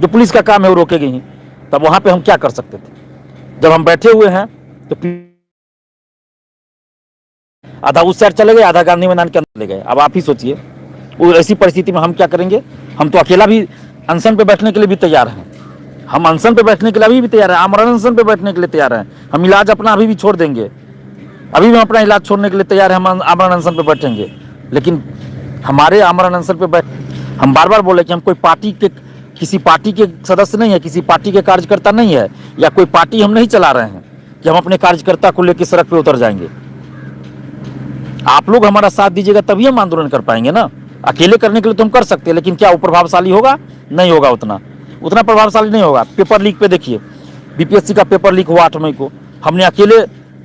जो पुलिस का काम है वो रोकेगी ही। तब वहाँ पे हम क्या कर सकते थे। जब हम बैठे हुए हैं तो आधा उस साइड चले गए, आधा गांधी मैदान के अंदर ले गए। अब आप ही सोचिए, वो ऐसी परिस्थिति में हम क्या करेंगे। हम तो अकेला भी अनशन पे बैठने के लिए भी तैयार हैं, हम अनशन पे बैठने के लिए अभी भी तैयार हैं, आमरण अनशन पे बैठने के लिए तैयार हैं। हम इलाज अपना अभी भी छोड़ देंगे, अभी भी हम अपना इलाज छोड़ने के लिए तैयार हैं, हम आमरण अनशन पे बैठेंगे। लेकिन हमारे आमरण अनशन पे हम बार बार बोले कि हम कोई पार्टी के, किसी पार्टी के सदस्य नहीं है, किसी पार्टी के कार्यकर्ता नहीं है, या कोई पार्टी हम नहीं चला रहे हैं कि हम अपने कार्यकर्ता को लेकर सड़क पे उतर जाएंगे। आप लोग हमारा साथ दीजिएगा तभी हम आंदोलन कर पाएंगे ना। अकेले करने के लिए तो हम कर सकते हैं, लेकिन क्या वो प्रभावशाली होगा? नहीं होगा, उतना प्रभावशाली नहीं होगा। पेपर लीक पे देखिए, बीपीएससी का पेपर लीक हुआ 8 मई को, हमने अकेले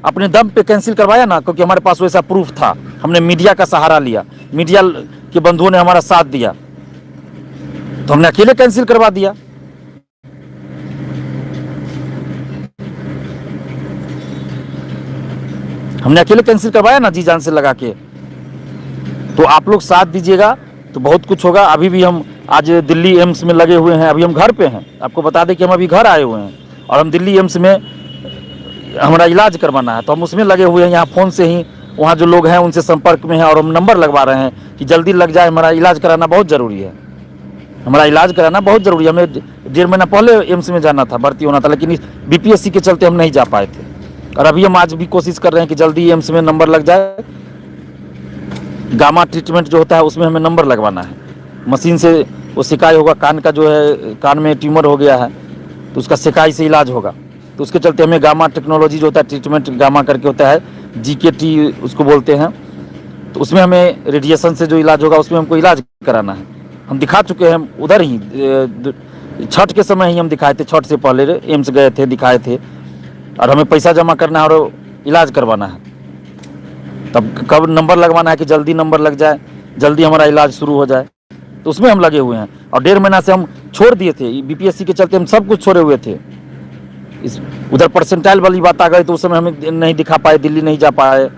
अपने दम पे कैंसिल करवाया ना, क्योंकि हमारे पास वैसा प्रूफ था। हमने मीडिया का सहारा लिया, मीडिया के बंधुओं ने हमारा साथ दिया, तो हमने अकेले कैंसिल करवा दिया। हमने अकेले कैंसिल करवाया ना, जी जान से लगा के। तो आप लोग साथ दीजिएगा तो बहुत कुछ होगा। अभी भी हम आज दिल्ली एम्स में लगे हुए हैं, अभी हम घर पे हैं। आपको बता दें कि हम अभी घर आए हुए हैं और हम दिल्ली एम्स में हमारा इलाज करवाना है, तो हम उसमें लगे हुए हैं। यहाँ फ़ोन से ही वहाँ जो लोग हैं उनसे संपर्क में हैं और हम नंबर लगवा रहे हैं कि जल्दी लग जाए। हमारा इलाज कराना बहुत ज़रूरी है, हमारा इलाज कराना बहुत ज़रूरी है। हमें 1.5 महीना पहले एम्स में जाना था, भर्ती होना था, लेकिन बीपीएससी के चलते हम नहीं जा पाए थे। और अभी हम आज भी कोशिश कर रहे हैं कि जल्दी एम्स में नंबर लग जाए। गामा ट्रीटमेंट जो होता है उसमें हमें नंबर लगवाना है। मशीन से वो सिकाई होगा, कान का जो है, कान में ट्यूमर हो गया है तो उसका सिकाई से इलाज होगा। तो उसके चलते हमें गामा टेक्नोलॉजी जो होता है, ट्रीटमेंट गामा करके होता है, GKT उसको बोलते हैं। तो उसमें हमें रेडिएशन से जो इलाज होगा उसमें हमको इलाज कराना है। हम दिखा चुके हैं उधर ही, छठ के समय ही हम दिखाए थे, छठ से पहले एम्स गए थे, दिखाए थे। और हमें पैसा जमा करना है और इलाज करवाना है। तब कब नंबर लगवाना है कि जल्दी नंबर लग जाए, जल्दी हमारा इलाज शुरू हो जाए। तो उसमें हम लगे हुए हैं और 1.5 महीना से हम छोड़ दिए थे। बीपीएससी के चलते हम सब कुछ छोड़े हुए थे। उधर परसेंटाइल वाली बात आ गई तो उस समय हमें नहीं दिखा पाए, दिल्ली नहीं जा पाए।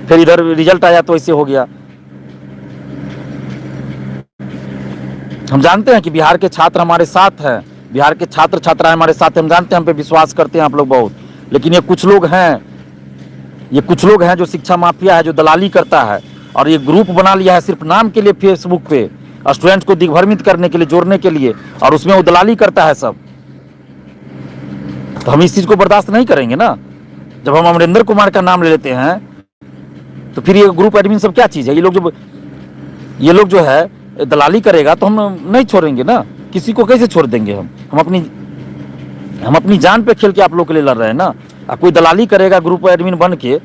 फिर इधर रिजल्ट आया तो ऐसे हो गया। हम जानते हैं कि बिहार के छात्र हमारे साथ हैं, बिहार के छात्र छात्राएं हमारे साथ हैं। हम जानते हैं, हम पे विश्वास करते हैं आप लोग बहुत। लेकिन ये कुछ लोग हैं जो शिक्षा माफिया है, जो दलाली करता है और ये ग्रुप बना लिया है सिर्फ नाम के लिए फेसबुक पे, स्टूडेंट्स को दिग्भ्रमित करने के लिए, जोड़ने के लिए, और उसमें वो दलाली करता है सब। तो हम इस चीज को बर्दाश्त नहीं करेंगे ना। जब हम अमरिंदर कुमार का नाम ले लेते हैं तो फिर ये ग्रुप एडमिन सब क्या चीज है। ये लोग जो है दलाली करेगा तो हम नहीं छोड़ेंगे ना। किसी को कैसे छोड़ देंगे हम अपनी हम अपनी जान पे खेल के आप लोग के लिए लड़ रहे हैं ना। अब कोई दलाली करेगा ग्रुप एडमिन बन के,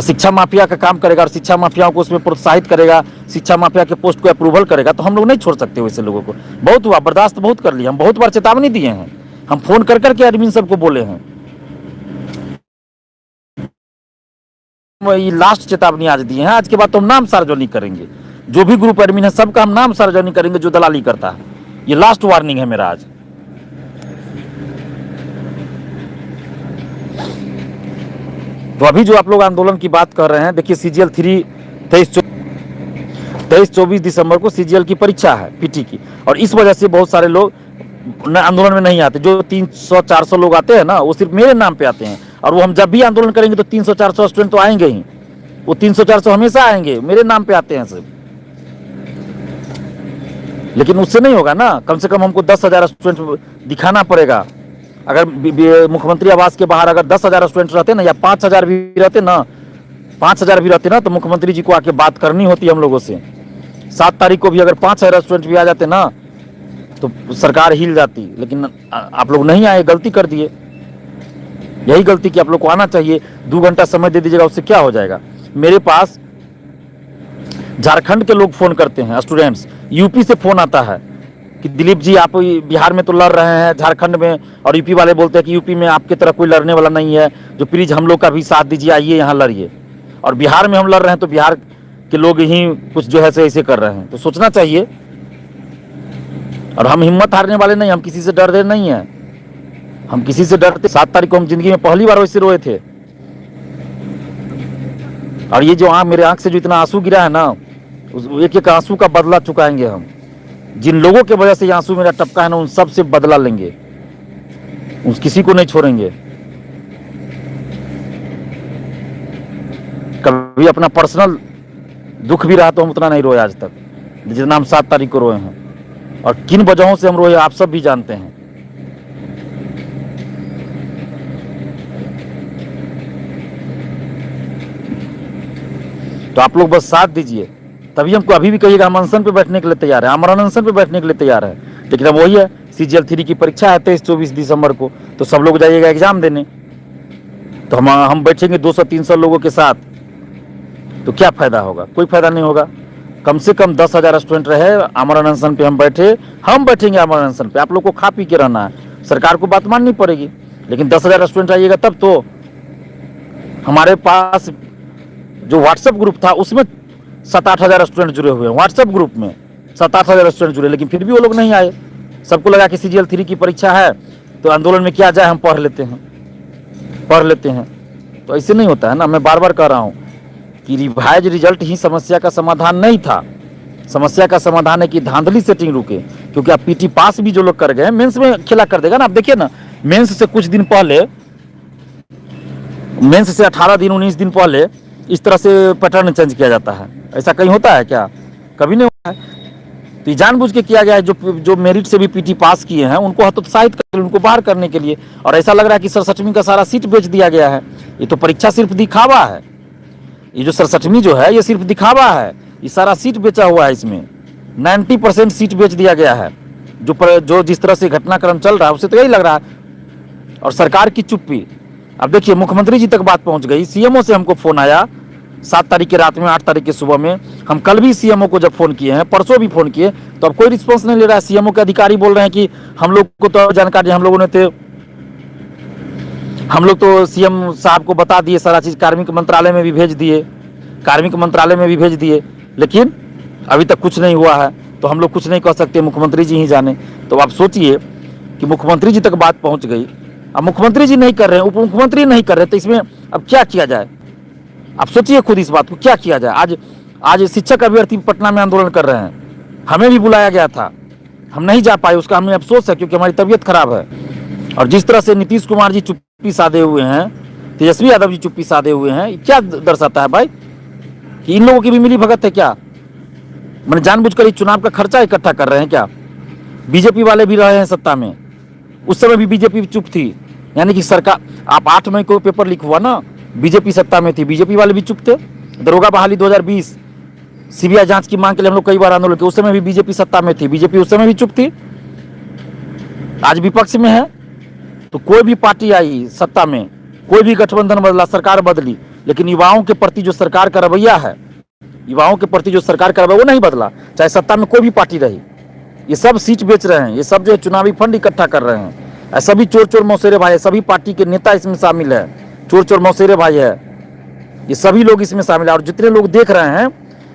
शिक्षा माफिया का काम करेगा और शिक्षा माफियाओं को उसमें प्रोत्साहित करेगा, शिक्षा माफिया के पोस्ट को अप्रूवल करेगा, तो हम लोग नहीं छोड़ सकते वैसे लोगों को। बहुत हुआ, बर्दाश्त बहुत कर लिया, हम बहुत बार चेतावनी दिए हैं, हम फोन कर करके एडमिन सबको बोले हैं। ये लास्ट चेतावनी आज दिए हैं, आज के बाद तो हम नाम सार्वजनिक करेंगे, जो भी ग्रुप एडमिन है सबका हम नाम सार्वजनिक करेंगे जो दलाली करता है। ये लास्ट वार्निंग है मेरा आज। तो अभी जो आप लोग आंदोलन की बात कर रहे हैं, देखिए CGL 3 23-24 दिसंबर को CGL की परीक्षा है पीटी की, और इस वजह से बहुत सारे लोग आंदोलन में नहीं आते। जो 300-400 लोग आते हैं ना, वो सिर्फ मेरे नाम पे आते हैं, और वो हम जब भी आंदोलन करेंगे तो 300-400 स्टूडेंट तो आएंगे ही, वो 300-400 हमेशा आएंगे, मेरे नाम पे आते हैं सब। लेकिन उससे नहीं होगा ना, कम से कम हमको 10,000 स्टूडेंट दिखाना पड़ेगा। अगर मुख्यमंत्री आवास के बाहर अगर 10,000 स्टूडेंट रहते ना, या 5,000 भी रहते ना, 5,000 भी रहते ना, तो मुख्यमंत्री जी को आके बात करनी होती हम लोगों से। 7 तारीख को भी अगर 5,000 स्टूडेंट भी आ जाते ना, तो सरकार हिल जाती। लेकिन आप लोग नहीं आए, गलती कर दिए। यही गलती कि आप लोग को आना चाहिए। 2 घंटा समय दे दीजिएगा, उससे क्या हो जाएगा। मेरे पास झारखंड के लोग फोन करते हैं, स्टूडेंट्स, यूपी से फोन आता है कि दिलीप जी आप बिहार में तो लड़ रहे हैं, झारखंड में, और यूपी वाले बोलते हैं कि यूपी में आपकी तरह कोई लड़ने वाला नहीं है, जो प्लीज हम लोग का भी साथ दीजिए, आइए यहाँ लड़िए। और बिहार में हम लड़ रहे हैं तो बिहार के लोग ही कुछ जो है ऐसे कर रहे हैं। तो सोचना चाहिए। और हम हिम्मत हारने वाले नहीं, हम किसी से डरते नहीं है, हम किसी से डरते। 7 तारीख को हम जिंदगी में पहली बार वैसे रोए थे। और ये जो मेरे आंख से जो इतना आंसू गिरा है ना, उस एक एक आंसू का बदला चुकाएंगे हम। जिन लोगों के वजह से ये आंसू मेरा टपका है ना, उन सब से बदला लेंगे, उस किसी को नहीं छोड़ेंगे। कभी अपना पर्सनल दुख भी रहा तो हम उतना नहीं रोए आज तक, जितना हम 7 तारीख को रोए हैं। और किन वजहों से हम रोए आप सब भी जानते हैं। तो आप लोग बस साथ दीजिए, तभी हमको अभी भी कहिएगा हम अनशन पे बैठने के लिए तैयार है, आमरण अनशन पे बैठने के लिए तैयार है। लेकिन अब वही है, CGL 3 की परीक्षा है 23-24 दिसंबर को, तो सब लोग जाइएगा एग्जाम देने। तो हम बैठेंगे 200-300 लोगों के साथ, तो क्या फायदा होगा? कोई फायदा नहीं होगा। कम से कम 10,000 स्टूडेंट रहे, आमरण अनशन पे हम बैठेंगे आमरण अनशन पे। आप लोग को खा पी के रहना है, सरकार को बात माननी पड़ेगी। लेकिन 10,000 स्टूडेंट आइएगा तब तो। हमारे पास जो व्हाट्सएप ग्रुप था उसमें 7-8 हज़ार स्टूडेंट जुड़े हुए हैं, व्हाट्सएप ग्रुप में 7-8 हज़ार स्टूडेंट जुड़े, लेकिन फिर भी वो लोग नहीं आए। सबको लगा कि CGL 3 की परीक्षा है तो आंदोलन में क्या जाए, हम पढ़ लेते हैं। तो ऐसे नहीं होता है ना। मैं बार बार कह रहा हूँ कि रिवाइज रिजल्ट ही समस्या का समाधान नहीं था। समस्या का समाधान है कि धांधली सेटिंग रुके, क्योंकि आप PT पास भी जो लोग कर गए, मेंस में खेला कर देगा ना। आप देखिए ना, मेंस से कुछ दिन पहले, मेंस से 18 दिन 19 दिन पहले इस तरह से पैटर्न चेंज किया जाता है। ऐसा कहीं होता है क्या? कभी नहीं हुआ है। तो ये जानबूझ के किया गया है। जो मेरिट से भी PT पास किए हैं उनको हतोत्साहित कर, उनको बाहर करने के लिए। और ऐसा लग रहा है कि 67वीं का सारा सीट बेच दिया गया है। ये तो परीक्षा सिर्फ दिखावा है। ये जो 67वीं जो है ये सिर्फ दिखावा है, ये सारा सीट बेचा हुआ है। इसमें 90% सीट बेच दिया गया है। जो जिस तरह से घटनाक्रम चल रहा है उससे तो यही लग रहा है। और सरकार की चुप्पी। अब देखिए, मुख्यमंत्री जी तक बात पहुंच गई, CMO से हमको फोन आया 7 तारीख की रात में, 8 तारीख की सुबह में। हम कल भी CMO को जब फोन किए हैं, परसों भी फोन किए, तो अब कोई रिस्पॉन्स नहीं ले रहा है। CMO के अधिकारी बोल रहे हैं कि हम लोग को तो जानकारी, हम लोग तो CM साहब को बता दिए सारा चीज, कार्मिक मंत्रालय में भी भेज दिए, लेकिन अभी तक कुछ नहीं हुआ है। तो हम लोग कुछ नहीं कह सकते, मुख्यमंत्री जी ही जाने। तो आप सोचिए कि मुख्यमंत्री जी तक बात पहुंच गई, अब मुख्यमंत्री जी नहीं कर रहे हैं, उप मुख्यमंत्री नहीं कर रहे, तो इसमें अब क्या किया जाए? आप सोचिए खुद इस बात को, क्या किया जाए? आज शिक्षक अभ्यर्थी पटना में आंदोलन कर रहे हैं, हमें भी बुलाया गया था, हम नहीं जा पाए, उसका हमें अफसोस है क्योंकि हमारी तबीयत खराब है। और जिस तरह से नीतीश कुमार जी चुप्पी साधे हुए हैं, तेजस्वी यादव जी चुप्पी साधे हुए हैं, क्या दर्शाता है भाई कि इन लोगों की भी मिली भगत है क्या? मैंने जानबूझकर इस चुनाव का खर्चा इकट्ठा कर रहे हैं क्या? बीजेपी वाले भी रहे हैं सत्ता में, उस समय भी बीजेपी चुप थी। यानी कि सरकार, आप 8 मई को पेपर लीक हुआ ना, बीजेपी सत्ता में थी, बीजेपी वाले भी चुप थे। दरोगा बहाली 2020, CBI जांच की मांग के लिए हम लोग कई बार आंदोलन किए, उस समय भी बीजेपी सत्ता में थी, बीजेपी उस समय भी चुप थी। आज विपक्ष में है, तो कोई भी पार्टी आई सत्ता में, कोई भी गठबंधन बदला, सरकार बदली, लेकिन युवाओं के प्रति जो सरकार का रवैया है, युवाओं के प्रति जो सरकार का रवैया वो नहीं बदला, चाहे सत्ता में कोई भी पार्टी रही। ये सब सीट बेच रहे हैं, ये सब जो है चुनावी फंड इकट्ठा कर रहे हैं, सभी चोर चोर मौसेरे भाई है, सभी पार्टी के नेता इसमें शामिल है, चोर चोर मौसेरे भाई है, ये सभी लोग इसमें शामिल है। और जितने लोग देख रहे हैं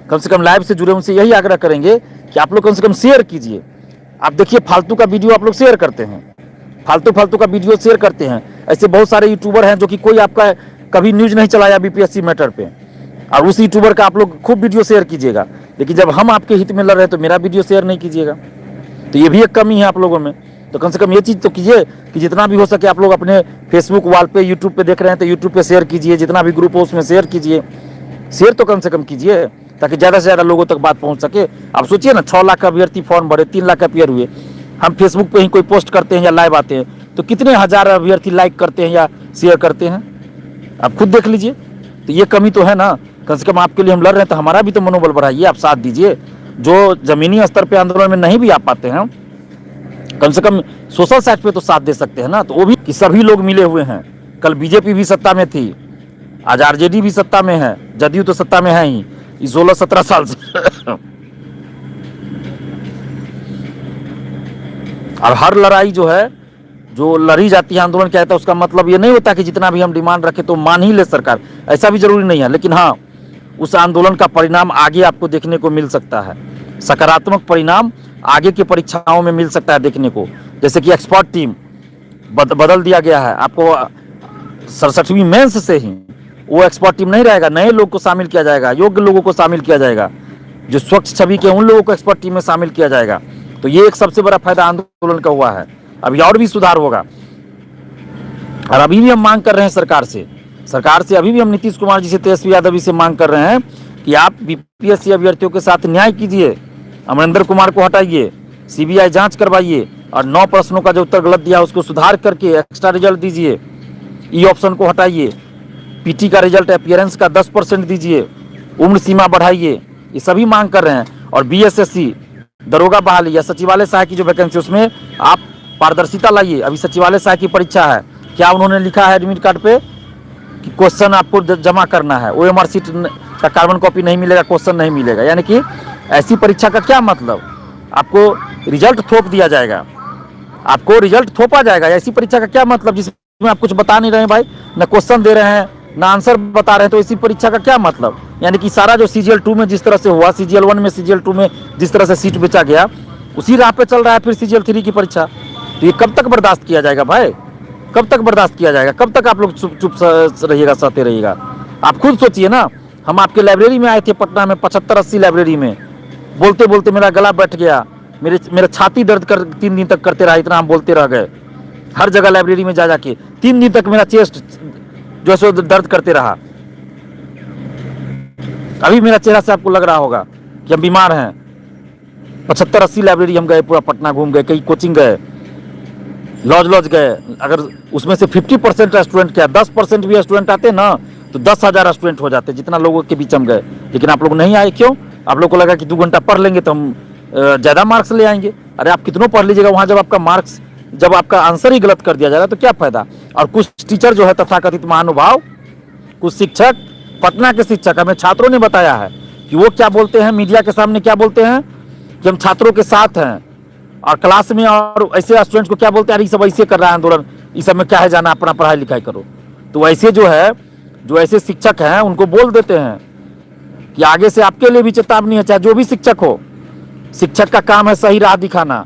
कम से कम लाइव से जुड़े, उनसे यही आग्रह करेंगे कि आप लोग कम से कम शेयर कीजिए। आप देखिए फालतू का वीडियो आप लोग शेयर करते हैं, फालतू का वीडियो शेयर करते हैं। ऐसे बहुत सारे यूट्यूबर हैं जो कि कोई आपका कभी न्यूज नहीं चलाया बीपीएससी मैटर पे, और उस यूट्यूबर का आप लोग खूब वीडियो शेयर कीजिएगा, लेकिन जब हम आपके हित में लड़ रहे हैं तो मेरा वीडियो शेयर नहीं कीजिएगा। तो ये भी एक कमी है आप लोगों में। तो कम से कम ये चीज़ तो कीजिए कि जितना भी हो सके आप लोग अपने फेसबुक वॉल पे, यूट्यूब पे देख रहे हैं तो यूट्यूब पे शेयर कीजिए, जितना भी ग्रुप हो उसमें शेयर कीजिए, शेयर तो कम से कम कीजिए ताकि ज़्यादा से ज़्यादा लोगों तक बात पहुंच सके। आप सोचिए ना, 6 लाख अभ्यर्थी फॉर्म भरे, 3 लाख अपियर हुए, हम फेसबुक पे ही कोई पोस्ट करते हैं या लाइव आते हैं तो कितने हजार अभ्यर्थी लाइक करते हैं या शेयर करते हैं, आप खुद देख लीजिए। तो ये कमी तो है ना, कम से कम आपके लिए हम लड़ रहे हैं तो हमारा भी तो मनोबल बढ़ाइए, आप साथ दीजिए। जो जमीनी स्तर पे आंदोलन में नहीं भी आ पाते हैं, कम से कम सोशल साइट पे तो साथ दे सकते हैं ना। तो वो भी कि सभी लोग मिले हुए हैं, कल बीजेपी भी सत्ता में थी, आज आरजेडी भी सत्ता में है, जदयू तो सत्ता में है ही 16-17 साल से और हर लड़ाई जो है जो लड़ी जाती है आंदोलन क्या है, उसका मतलब ये नहीं होता कि जितना भी हम डिमांड रखें तो मान ही ले सरकार, ऐसा भी जरूरी नहीं है। लेकिन हाँ, उस आंदोलन का परिणाम आगे आपको देखने को मिल सकता है, सकारात्मक परिणाम आगे की परीक्षाओं में मिल सकता है देखने को। जैसे कि एक्सपर्ट टीम बदल दिया गया है, आपको 67वीं मेंस से ही वो एक्सपर्ट टीम नहीं रहेगा, नए लोग को शामिल किया जाएगा, योग्य लोगों को शामिल किया जाएगा, जो स्वच्छ छवि के उन लोगों को एक्सपर्ट टीम में शामिल किया जाएगा। तो ये एक सबसे बड़ा फायदा आंदोलन का हुआ है। अभी और भी सुधार होगा, और अभी भी हम मांग कर रहे हैं सरकार से अभी भी हम नीतीश कुमार जी से, तेजस्वी यादव जी से मांग कर रहे हैं कि आप बीपीएससी अभ्यर्थियों के साथ न्याय कीजिए, अमरिंदर कुमार को हटाइए, सीबीआई जांच करवाइए, और 9 प्रश्नों का जो उत्तर गलत दिया उसको सुधार करके एक्स्ट्रा रिजल्ट दीजिए, ई ऑप्शन को हटाइए, पीटी का रिजल्ट अपीयरेंस का 10% दीजिए, उम्र सीमा बढ़ाइए, ये सभी मांग कर रहे हैं। और बीएसएससी दरोगा बहाली या सचिवालय सहायक की जो वैकेंसी उसमें आप पारदर्शिता लाइए। अभी सचिवालय सहायक की परीक्षा है, क्या उन्होंने लिखा है एडमिट कार्ड पे कि क्वेश्चन आपको जमा करना है, ओएमआर सीट का कार्बन कॉपी नहीं मिलेगा, क्वेश्चन नहीं मिलेगा। यानी कि ऐसी परीक्षा का क्या मतलब, आपको रिजल्ट थोप दिया जाएगा, आपको रिजल्ट थोपा जाएगा। ऐसी परीक्षा का क्या मतलब जिसमें आप कुछ बता नहीं रहे हैं भाई, ना क्वेश्चन दे रहे हैं ना आंसर बता रहे हैं, तो इसी परीक्षा का क्या मतलब। यानी कि सारा जो CGL 2 में जिस तरह से हुआ, CGL 1 में CGL 2 में जिस तरह से सीट बेचा गया, उसी राह पे चल रहा है फिर CGL 3 की परीक्षा। तो ये कब तक बर्दाश्त किया जाएगा भाई, कब तक बर्दाश्त किया जाएगा, कब तक आप लोग चुप रहिएगा, सहते रहिएगा। आप खुद सोचिए ना, हम आपके लाइब्रेरी में आए थे पटना में, 75-80 लाइब्रेरी में, बोलते बोलते मेरा गला बैठ गया, मेरा छाती दर्द कर 3 दिन तक करते रहा, इतना हम बोलते रह गए। हर जगह लाइब्रेरी में जा जाके 3 दिन तक मेरा चेस्ट जो है दर्द करते रहा। अभी मेरा चेहरा से आपको लग रहा होगा कि हम बीमार हैं। 75-80 लाइब्रेरी हम गए, पूरा पटना घूम गए, कई कोचिंग गए, लॉज गए। अगर उसमें से 50% स्टूडेंट क्या 10% भी स्टूडेंट आते ना तो 10,000 स्टूडेंट हो जाते, जितना लोगों के बीच हम गए। लेकिन आप लोग नहीं आए, क्यों? आप लोग को लगा कि 2 घंटा पढ़ लेंगे तो हम ज़्यादा मार्क्स ले आएंगे। अरे आप कितनों पढ़ लीजिएगा, वहाँ जब आपका आंसर ही गलत कर दिया जाएगा तो क्या फायदा। और कुछ टीचर जो है तथाकथित महानुभाव, कुछ शिक्षक, पटना के शिक्षक, हमें छात्रों ने बताया है कि वो क्या बोलते हैं, मीडिया के सामने क्या बोलते हैं कि हम छात्रों के साथ हैं, और क्लास में और ऐसे स्टूडेंट्स को क्या बोलते हैं, अरे ये सब ऐसे कर रहा है आंदोलन, इस सब में क्या है जाना, अपना पढ़ाई लिखाई करो। तो ऐसे जो ऐसे शिक्षक हैं उनको बोल देते हैं कि आगे से आपके लिए भी चेतावनी है, चाहे जो भी शिक्षक हो। शिक्षक का काम है सही राह दिखाना,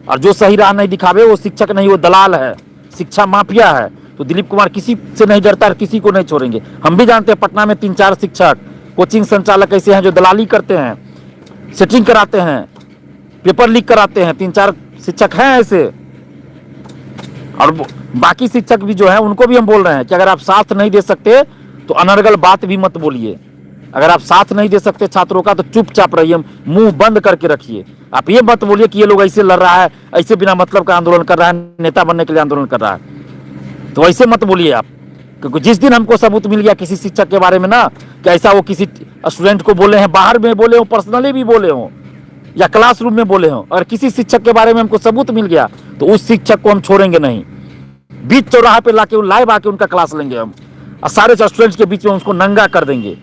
और जो सही राह नहीं दिखावे वो शिक्षक नहीं, वो दलाल है, शिक्षा माफिया है। तो दिलीप कुमार किसी से नहीं डरता, किसी को नहीं छोड़ेंगे। हम भी जानते हैं पटना में 3-4 शिक्षक, कोचिंग संचालक ऐसे हैं जो दलाली करते हैं, सेटिंग कराते हैं, पेपर लीक कराते हैं। 3-4 शिक्षक हैं ऐसे। और बाकी शिक्षक भी जो है उनको भी हम बोल रहे हैं कि अगर आप साथ नहीं दे सकते तो अनर्गल बात भी मत बोलिए। अगर आप साथ नहीं दे सकते छात्रों का तो चुपचाप रहिए, मुंह बंद करके रखिए। आप ये मत बोलिए कि ये लोग ऐसे लड़ रहा है, ऐसे बिना मतलब का आंदोलन कर रहा है, नेता बनने के लिए आंदोलन कर रहा है, तो ऐसे मत बोलिए आप। क्योंकि जिस दिन हमको सबूत मिल गया किसी शिक्षक के बारे में ना कि ऐसा वो किसी स्टूडेंट को बोले हैं, बाहर में बोले हो, पर्सनली भी बोले हो, या क्लासरूम में बोले हो, और किसी शिक्षक के बारे में हमको सबूत मिल गया तो उस शिक्षक को हम छोड़ेंगे नहीं। बीच चौराहा पे लाके लाइव आके उनका क्लास लेंगे हम, और सारे स्टूडेंट्स के बीच में उसको नंगा कर देंगे।